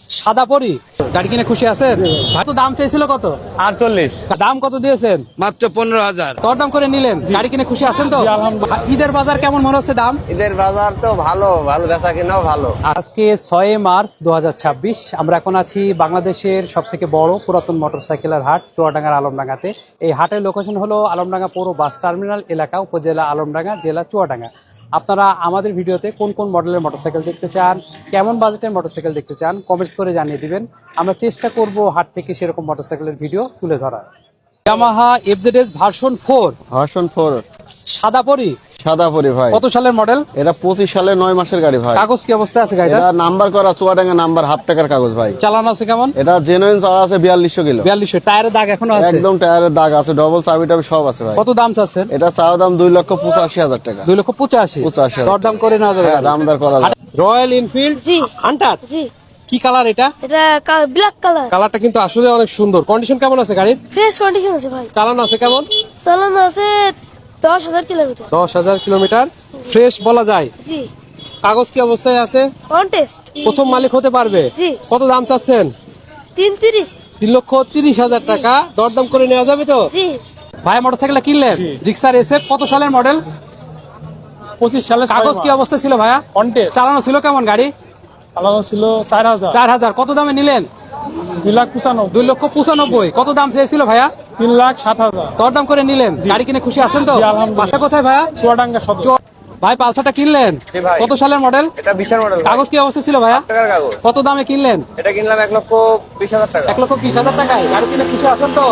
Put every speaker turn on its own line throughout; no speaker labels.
সাদা পরি গাড়ি কিনে খুশি আছেন? ভাই তো দাম চাইছিল কত?
48।
দাম কত দিয়েছেন?
মাত্র 15,000।
দরদাম করে নিলেন। গাড়ি কিনে খুশি আছেন তো? ঈদের বাজার কেমন মনে হচ্ছে দাম?
ঈদের বাজার তো ভালো বেচা কিনাও ভালো।
আজকে 6 মার্চ 2026। আমরা এখন আছি বাংলাদেশের সবথেকে বড় পুরাতন মোটরসাইকেলের হাট চুয়াডাঙ্গার আলমডাঙ্গাতে। এই হাটের লোকেশন হলো আলমডাঙ্গা পৌর বাস টার্মিনাল এলাকা, উপজেলা আলমডাঙ্গা, জেলা চুয়াডাঙ্গা। আপনারা আমাদের ভিডিওতে কোন কোন মডেলের মোটরসাইকেল দেখতে চান, কেমন বাজেটের মোটরসাইকেল দেখতে চান, কমেন্টস করে জানিয়ে দিবেন। আমরা চেষ্টা করব হাট থেকে সেরকম মোটরসাইকেলের ভিডিও তুলে ধরার। ইয়ামাহা এফজেডএস ভার্সন 4 সাদা পরি।
সাদা পরি ভাই।
কত সালের মডেল?
এটা 25 সালের 9 মাসের গাড়ি ভাই।
কাগজ কি অবস্থা আছে গাড়িটা?
এটা নাম্বার করা চুয়াডাঙ্গা নাম্বার, হাফ টাকার কাগজ ভাই।
চালানো আছে কেমন?
এটা জেনুইন চালা আছে 4200 কিলো।
4200। টায়ারের দাগ এখনো আছে?
একদম টায়ারের দাগ আছে, ডবল চাবি টাবি সব আছে ভাই।
কত দাম চাচ্ছেন?
এটা চাওয়া দাম 2,85,000 টাকা।
2,85,000।
85,000।
দরদাম করে নেওয়া যাবে?
হ্যাঁ, দামদার করা যাবে।
রয়্যাল এনফিল্ড
জি
হান্টার।
জি
কি কালার এটা?
এটা ব্ল্যাক কালার।
কালারটা কিন্তু আসলে অনেক সুন্দর। কন্ডিশন কেমন আছে গাড়ির?
ফ্রেশ কন্ডিশন আছে ভাই।
চালানো আছে কেমন?
চালানো আছে 10,000 কিলোমিটার।
10,000 কিলোমিটার। ফ্রেশ বলা যায়।
জি
কাগজ কি অবস্থায় আছে?
On test.
প্রথম মালিক হতে পারবে?
জি।
কত দাম চাচ্ছেন?
330।
3,30,000 টাকা। দরদাম করে নেওয়া যাবে তো?
জি
ভাই মোটরসাইকেলটা কিনলেন? Gixxer SF. কত সালের মডেল?
25 সালে
কাগজ কি অবস্থা ছিল ভাইয়া?
কন্টেস্ট
চালানো ছিল কেমন গাড়ি?
চালানো ছিল 4,000।
4,000। কত দামে নিলেন?
2,95,000।
2,95,000। কত দাম চেয়েছিল ভাইয়া?
3,07,000।
দরদাম করে নিলেন। গাড়ি কিনে খুশি আছেন তো?
জি, আলহামদুলিল্লাহ।
বাসা কোথায় ভাইয়া?
চুয়াডাঙ্গা সদর।
ভাই পালসারটা কিনলেন?
জি ভাই।
কত সালের মডেল?
এটা 20 মডেল।
কাগজ কি অবস্থা ছিল ভাইয়া?
টাকার কাগজ।
কত দামে কিনলেন?
এটা কিনলাম 1,20,000 টাকা।
1,20,000 টাকায়। গাড়ি কিনে খুশি আছেন তো?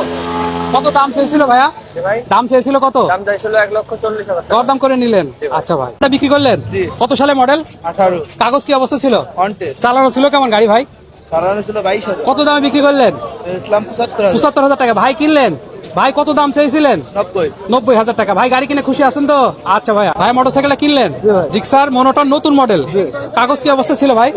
কত দাম চেয়েছিল ভাইয়া?
জি ভাই।
দাম চেয়েছিল কত?
দাম চাইছিল 1,40,000 টাকা।
দরদাম করে নিলেন। আচ্ছা ভাই, এটা বিক্রি করলেন?
জি।
কত সালে মডেল?
18।
কাগজ কি অবস্থা ছিল?
কন্টেস্ট
চালানো ছিল কেমন গাড়ি ভাই?
চালানো ছিল 22,000।
কত দামে বিক্রি করলেন?
ইসলাম 75,000।
75,000 টাকা। ভাই কিনলেন? ভাই কত দাম চেয়েছিলেন?
90।
90,000 টাকা। ভাই গাড়ি কিনে খুশি আছেন তো? আচ্ছা ভাই, ভাই মোটরসাইকেলটা কিনলেন? জিক্সার মনোটন নতুন মডেল। কাগজ কি অবস্থা ছিল ভাই?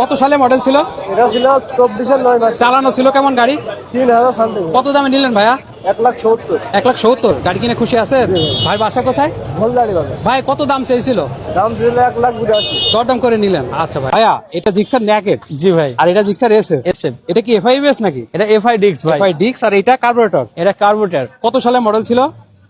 কত সালে মডেল ছিল?
এটা ছিল 24 9 মাস।
চালানো ছিল কেমন গাড়ি?
3,000 সামথিং।
কত দামে নিলেন ভাইয়া?
1,70,000।
1,70,000। গাড়ি কিনে খুশি আছেন? ভাই বাসা কোথায়?
ভোলদারি বাজার।
ভাই কত দাম চেয়েছিল?
দাম ছিল 1,82,000।
দরদাম করে নিলেন। আচ্ছা ভাই, ভাইয়া এটা জিক্সার ন্যাকেট।
জি ভাই।
আর এটা জিক্সার এসএফ। এটা কি এফআইবিএস নাকি?
এটা FI ডিক্স ভাই।
এফআই ডিক্স। আর এটা কার্বোরেটর।
এটা কার্বোরেটর।
কত সালে মডেল ছিল?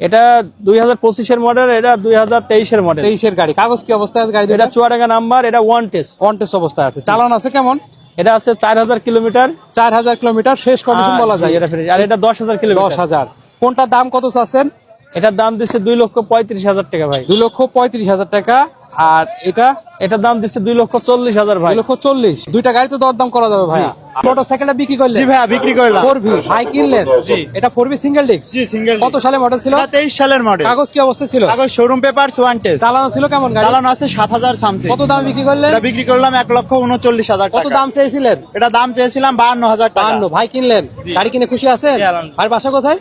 এটা 2025 এর মডেল, এটা 2023 এর মডেল।
23 এর গাড়ি। কাগজ কি অবস্থায় আছে গাড়ি?
এটা চুয়াডাঙ্গা নাম্বার, এটা ওয়ান টেস্ট।
কন্টেস্ট অবস্থায় আছে। চালানো আছে কেমন?
এটা আছে 4,000 কিলোমিটার।
4,000 কিলোমিটার। শেষ কন্ডিশন বলা যায়।
এটা ফ্রেশ। আর এটা 10,000 কিলোমিটার।
10,000। কোনটার দাম কত চাচ্ছেন?
এটার দাম দিচ্ছে 2,35,000 টাকা ভাই।
2,35,000 টাকা। আর এটা?
এটার দাম দিচ্ছে 2,40,000 ভাই।
2,40,000। দুইটা গাড়ি তো দরদাম করা যাবে ভাইয়া। মোটরসাইকেলটা বিক্রি করলেন?
জি ভাইয়া, বিক্রি করলাম।
4V। ভাই কিনলেন?
জি।
এটা 4V সিঙ্গেল ডিস্ক।
জি, সিঙ্গেল।
কত সালে মডেল ছিল?
23 সালের মডেল।
কাগজ কি অবস্থা ছিল?
কাগজ শোরুম পেপারস ওয়ান টেস্ট।
চালানো ছিল কেমন গাড়ি?
চালানো আছে 7,000 সামথিং।
কত দাম বিক্রি করলেন?
এটা বিক্রি করলাম 1,39,000
কত
টাকা।
দাম চেয়েছিলেন?
এটা দাম চেয়েছিলাম 52,000 টাকা।
52। ভাই কিনলেন? গাড়ি কিনে খুশি আছেন? ভাই বাসা কোথায়?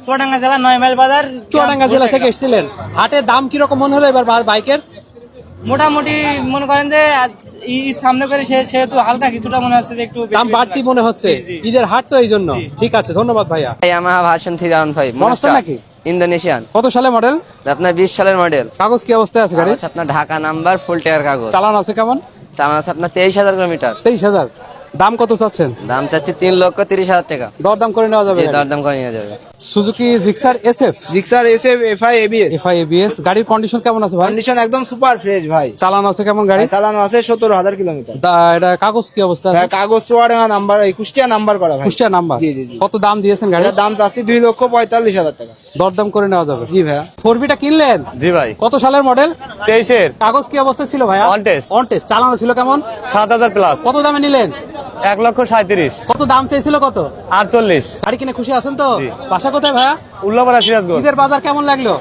চুয়াডাঙ্গা জেলা 9 মাইল বাজার।
চুয়াডাঙ্গা জেলা থেকে এসেছিলেন। হাটে দাম কিরকম মনে হলো এবার বাইকের?
মোটামুটি মনে করেন যে ঈদ সামনে করে সেহেতু হালকা কিছুটা মনে হচ্ছে যে একটু
দাম বাড়তি মনে হচ্ছে। ঈদের হাট তো এই জন্য। ঠিক আছে, ধন্যবাদ ভাইয়া।
ইয়ামাহা ভার্সন 315
মনস্টার নাকি?
ইন্দোনেশিয়ান।
কত সালে মডেল?
আপনার 20 সালের মডেল।
কাগজ কি অবস্থায় আছে গাড়ি?
আপনার ঢাকা নাম্বার, ফুল টায়ার কাগজ।
চালানো আছে কেমন?
চালানো আছে আপনার 23,000 কিলোমিটার।
23,000। দাম কত চাচ্ছেন?
দাম চাচ্ছি 3,30,000 টাকা।
দরদাম করে নেওয়া যাবে?
যে দরদাম করে নিয়ে যাবে।
Suzuki Gixxer SF.
Gixxer SF FI ABS।
FI ABS. গাড়ির কন্ডিশন কেমন আছে ভাই?
কন্ডিশন একদম সুপার ফ্রেশ ভাই।
চালানো আছে কেমন গাড়ি?
চালানো আছে 17,000 কিলোমিটার।
এটা কাগজ কি অবস্থা আছে?
কাগজ চুয়াডাঙ্গা নাম্বার, কুষ্টিয়া নাম্বার করা ভাই।
কুষ্টিয়া নাম্বার।
জি, জি, জি।
কত দাম দিয়েছেন গাড়ি?
এটার দাম চাচ্ছি 2,45,000 টাকা।
দরদাম করে নেওয়া যাবে?
জি ভাইয়া।
4Vটা কিনলেন?
জি ভাই।
কত সালের মডেল?
23 এর।
কাগজ কি অবস্থা ছিল ভাইয়া?
On test।
On test. চালানো ছিল কেমন?
7,000 প্লাস।
কত দামে নিলেন?
1,37,000।
কত দাম চেয়েছিল কত?
48।
গাড়ি কিনে খুশি আছেন তো?
জি।
বাসা কোথায় ভাইয়া?
উল্লাপাড়া সিরাজগঞ্জ।
ঈদের বাজার কেমন লাগলো?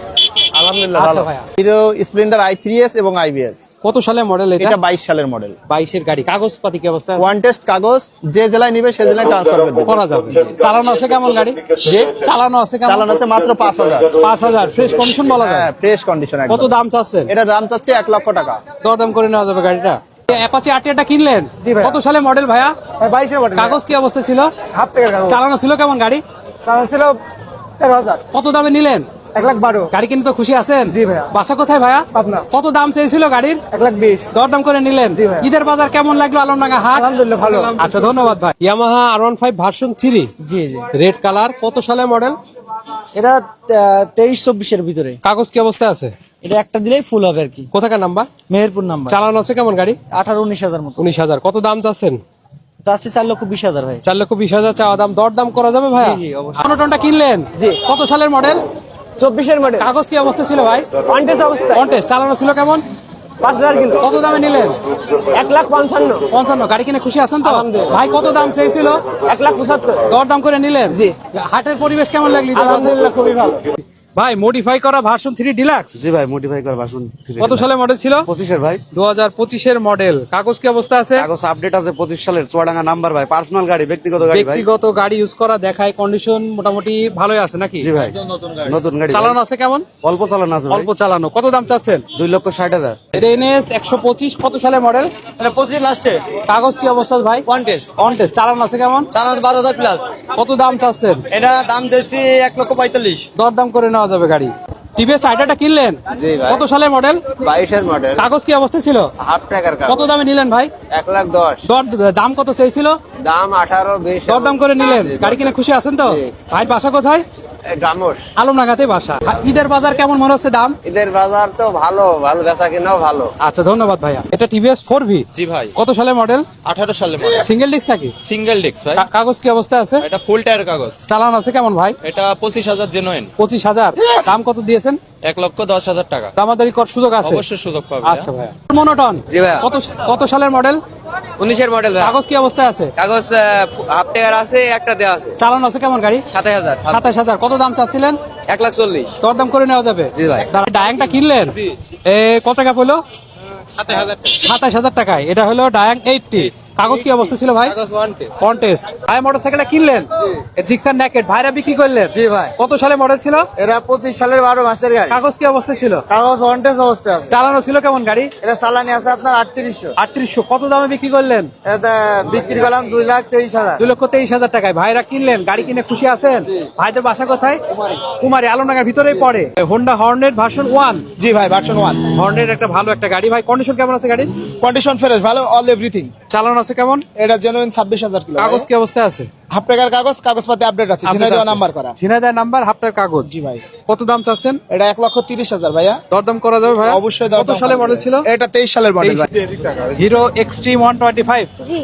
আলহামদুলিল্লাহ
আচ্ছা
ভালো।
ভাইয়া।
হিরো স্প্লেন্ডার i3s এবং IBS।
কত সালের মডেল এটা?
এটা 22 সালের মডেল।
22 এর গাড়ি। কাগজপাতি কি অবস্থা আছে?
ওয়ান টেস্ট কাগজ, যে জেলায় নিবে সে জেলায় ট্রান্সফার করে দেবে।
করা যাবে। চালানো আছে কেমন গাড়ি?
যে
চালানো আছে কেমন?
চালানো আছে মাত্র 5,000।
5,000। ফ্রেশ কন্ডিশন বলা যায়?
হ্যাঁ, ফ্রেশ কন্ডিশন একদম।
কত দাম চাচ্ছেন?
এটা দাম চাচ্ছে 1,00,000 টাকা।
দরদাম করে নেওয়া যাবে গাড়িটা। অ্যাপাচি আরটিআরটা কিনলেন?
জি ভাইয়া।
কত সালে মডেল ভাইয়া?
22 এর মডেল।
কাগজ কি অবস্থা ছিল?
হাফ টাকার কাগজ।
চালানো ছিল কেমন গাড়ি?
চালানো ছিল 13,000।
কত দামে নিলেন?
1,12,000
গাড়ি কিনে তো খুশি আছেন?
জি ভাইয়া।
বাসা কোথায় ভাইয়া?
পাবনা।
কত দাম চেয়েছিল গাড়ির?
1,20,000
দরদাম করে নিলেন?
জি ভাইয়া।
ঈদের বাজার কেমন লাগলো আলমডাঙ্গা হাট?
আলহামদুলিল্লাহ ভালো।
আচ্ছা ধন্যবাদ ভাই। ইয়ামাহা R15 ভার্সন 3
জি জি,
রেড কালার, কত সালের মডেল?
এটা 23-24-এর ভিতরে।
কাগজ কি অবস্থা আছে?
এটা একটা দিলেই ফুল হবে আর কি।
কোথাকার নাম্বার?
মেহেরপুর নাম্বার।
চালানো আছে কেমন গাড়ি?
18-19 মতো।
19,000। কত দাম চাচ্ছেন?
চাচ্ছি 4,20,000 ভাই।
4,20,000 চাওয়া দাম, দরদাম করা যাবে ভাই?
জি, জি, অবশ্যই।
টনটা কিনলেন?
জি।
কত সালের মডেল?
24-এর মডেল।
কাগজ কি অবস্থা ছিল ভাই?
কন্টেস্ট অবস্থা।
কন্টেস্ট চালানো ছিল কেমন?
5,000 কিলো।
কত দামে নিলেন?
1,55,000।
55। গাড়ি কিনে খুশি আছেন তো?
আলহামদুলিল্লাহ।
ভাই কত দাম চেয়েছিল?
1,75,000।
দরদাম করে নিলেন?
জি।
হাটের পরিবেশ কেমন লাগলো?
আলহামদুলিল্লাহ খুবই ভালো।
ভাই মডিফাই করা ভার্সন 3 ডিলাক্স
জি ভাই, মোটিফাই করা ভার্সন 3।
কত সালে মডেল ছিল?
25-এর ভাই।
2025-এর মডেল। কাগজ কি অবস্থা আছে?
কাগজ আপডেট আছে 25 সালের, চুয়াডাঙ্গা নাম্বার ভাই। পার্সোনাল গাড়ি, ব্যক্তিগত গাড়ি ভাই।
ব্যক্তিগত গাড়ি ইউজ করা দেখায়, কন্ডিশন মোটামুটি ভালোই আছে নাকি?
জি ভাই, নতুন গাড়ি ভাই।
চালানো আছে কেমন?
অল্প চালানো আছে ভাই।
অল্প চালানো। কত দাম চাচ্ছেন?
2,60,000।
এটা NS 125 কত সালে মডেল?
এটা 25 লাস্টে
কাগজ কি অবস্থা ভাই?
কন্টেস্ট
কন্টেস্ট চালানো আছে কেমন?
12,000 প্লাস।
কত দাম চাচ্ছেন?
এটা দাম দিচ্ছি 1,45,000।
দরদাম করে নেওয়া যাবে গাড়ি। টিভিএস আইডিয়াটা কিনলেন?
জি ভাই।
কত সালের মডেল?
22-এর মডেল,
কাগজ কি অবস্থা ছিল?
হাফ টাকার
কত দামে নিলেন ভাই?
1,10,000।
দাম কত চেয়েছিল?
দাম 18-20।
দরদাম করে নিলেন? গাড়ি কিনে খুশি আছেন তো?
জি।
ভাই বাসা কোথায়?
গ্রামস।
আলমডাঙ্গাতে বাসা। ঈদের বাজার কেমন মনে হচ্ছে দাম?
ঈদের বাজার তো ভালো, ভালো বেচা কিনাও ভালো।
আচ্ছা ধন্যবাদ ভাইয়া। এটা টিভিএস 4V।
জি ভাই,
কত সালের মডেল?
18 সালে মডেল,
সিঙ্গেল ডিস্ক নাকি?
সিঙ্গেল ডিস্ক ভাই।
কাগজ কি অবস্থা আছে?
এটা ফুল টায়ার কাগজ।
চালান আছে কেমন ভাই?
এটা 25,000 জেনুইন।
25,000। দাম কত দিয়েছেন?
1,10,000 টাকা।
দামাদারি কর সুযোগ আছে?
অবশ্যই সুযোগ পাবে।
আচ্ছা ভাইয়া। মনোটন
জি ভাইয়া।
কত সালের মডেল?
19-এর মডেল ভাই।
কাগজ কি অবস্থায় আছে?
কাগজ হাফ টাকার আছে, একটা দেওয়া আছে।
চালান আছে কেমন গাড়ি?
27,000।
27,000। কত দাম চাচ্ছিলেন?
1,40,000।
দরদাম করে নেওয়া যাবে?
জি ভাই।
ডায়াংটা কিনলেন? কত টাকা পড়লো? 27,000 টাকায়। এটা হলো ডায়াং 80। কাগজ কি অবস্থা ছিল ভাই? কন্টেস্ট। ভাই মোটরসাইকেলটা কিনলেন? জিক্সার নেকেট ভাইরা বিক্রি করলেন?
জি ভাই।
কত সালে মডেল ছিল?
এটা 25 সালের 12 মাসের গাড়ি।
কাগজ কি অবস্থা ছিল?
কাগজ কন্টেস্ট অবস্থায় আছে।
চালানো ছিল কেমন গাড়ি?
এটা চালানি আছে আপনার 3800।
3800। কত দামে বিক্রি করলেন?
এটা বিক্রি করলাম 2,23,000।
2,23,000 টাকায়। ভাইরা কিনলেন? গাড়ি কিনে খুশি আছেন? ভাইদের বাসা কোথায়? কুমারী, আলমডাঙ্গার ভিতরেই পড়ে। Honda Hornet version 1।
জি ভাই, ভার্সন 1।
হর্নেট একটা ভালো একটা গাড়ি ভাই। কন্ডিশন কেমন আছে গাড়ি?
কন্ডিশন ফ্রেশ, ভালো, অল এভরিথিং।
চালানো আছে কেমন?
এটা জেনুইন 26,000 কিলো।
কাগজ কি অবস্থায় আছে?
হাফ টাকার কাগজ, কাগজপাতি আপডেট আছে, ঝিনাইদহ নাম্বার করা।
ঝিনাইদহ নাম্বার, হাফটার কাগজ।
জি ভাই।
কত দাম চাচ্ছেন?
এটা 1,30,000 ভাইয়া।
দরদাম করা যাবে ভাই?
অবশ্যই
কত সালে মডেল ছিল?
এটা 23 সালের মডেল ভাই।
Hero extreme 125।
জি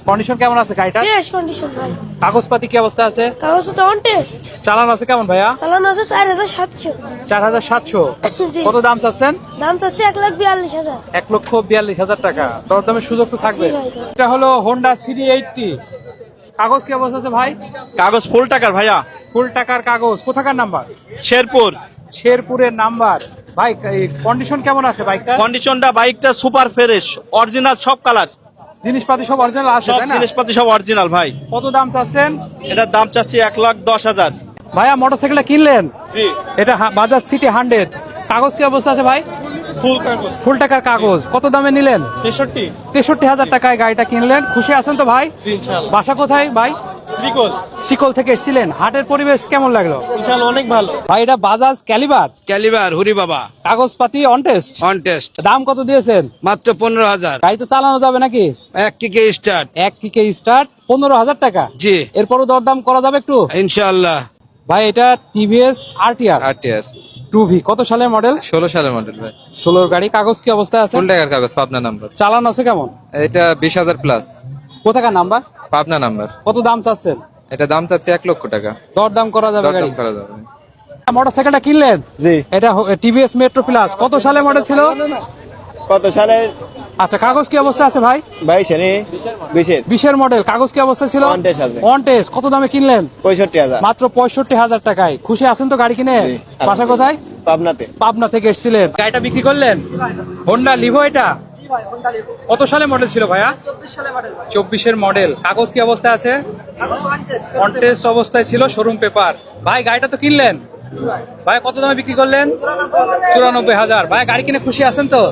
কন্ডিশন কেমন আছে গাড়িটা?
ফ্রেশ কন্ডিশন ভাই।
কাগজপাতি কি অবস্থা আছে?
কাগজপত্র অন টেস্ট।
চালান আছে কেমন ভাইয়া?
চালানো আছে 4,700।
4,700।
জি।
কত দাম চাচ্ছেন?
দাম চাচ্ছে 1,42,000।
1,42,000 টাকা। দরদামের সুযোগ তো থাকবে।
জি ভাই।
এটা হলো হোন্ডা CD80। কাগজ কি অবস্থা আছে ভাই?
কাগজ ফুল টাকার ভাইয়া।
ফুল টাকার কাগজ। কোথাকার নাম্বার?
শেরপুর।
শেরপুরের নাম্বার। ভাই কন্ডিশন কেমন আছে বাইকটা?
কন্ডিশনটা বাইকটা সুপার ফ্রেশ, অরিজিনাল সব কালার,
জিনিসপাতি সব অরিজিনাল আছে
সব
তাই না?
জিনিসপাতি সব অরিজিনাল ভাই।
কত দাম চাচ্ছেন?
এটার দাম চাচ্ছি 1,10,000।
ভাইয়া মোটরসাইকেলটা কিনলেন?
জি।
এটা বাজাজ সিটি 100। কাগজ কি অবস্থা আছে ভাই?
ফুল কাগজ।
ফুল টাকার কাগজ। কত দামে নিলেন?
63।
63,000 টাকায় গাড়িটা কিনলেন। খুশি আছেন তো ভাই?
জি ইনশাআল্লাহ।
বাসা কোথায় ভাই?
শ্রীকোল।
শিকল থেকে এসেছিলেন। হাটের পরিবেশ কেমন লাগলো?
ইনশাআল্লাহ অনেক ভালো।
ভাই এটা বাজাজ ক্যালিবার।
ক্যালিবার হুরি বাবা,
কাগজপাতি অন টেস্ট।
On test.
দাম কত দিয়েছেন?
মাত্র 15,000।
গাড়ি তো চালানো যাবে নাকি?
এক কিকে স্টার্ট।
এক কিকে স্টার্ট। 15,000 টাকা।
জি
এরপরও দরদাম করা যাবে একটু?
ইনশাআল্লাহ।
ভাই এটা টিভিএস RTR 2V। কত সালের মডেল?
16 সালের মডেল ভাই।
16 গাড়ি। কাগজ কি অবস্থায় আছে?
ফুল টাকার কাগজ, পাবনা নাম্বার।
চালান আছে কেমন?
এটা 20,000 প্লাস,
কোথাকার নাম্বার?
পাবনা নাম্বার।
কত দাম চাচ্ছেন?
এটা দাম চাচ্ছে 1,00,000 টাকা।
দরদাম করা যাবে গাড়ি?
দরদাম করা যাবে।
মোটরসাইকেলটা কিনলেন?
জি।
এটা টিভিএস মেট্রো প্লাস। কত সালে মডেল ছিল?
কত সালের?
আচ্ছা কাগজ কি অবস্থা আছে ভাই?
20
এর মডেল। কাগজ কি অবস্থা ছিল?
On test আছে।
On test. কত দামে কিনলেন?
65,000।
মাত্র 65,000 টাকায়। খুশি আছেন তো গাড়ি কিনে?
জি,
বাসা কোথায়?
পাবনাতে।
পাবনা থেকে এসেছিলেন। গাড়িটা বিক্রি করলেন? হোন্ডা লিভো এটা? কত সালে মডেল ছিল ভাইয়া? 24 এর মডেল। কাগজ কি অবস্থায় আছে? অন টেস্ট অবস্থায় ছিল, শোরুম পেপার। ভাই গাড়িটা তো কিনলেন? ভাই কত দামে বিক্রি করলেন? 94,000। ভাই গাড়ি কিনে খুশি আছেন তো?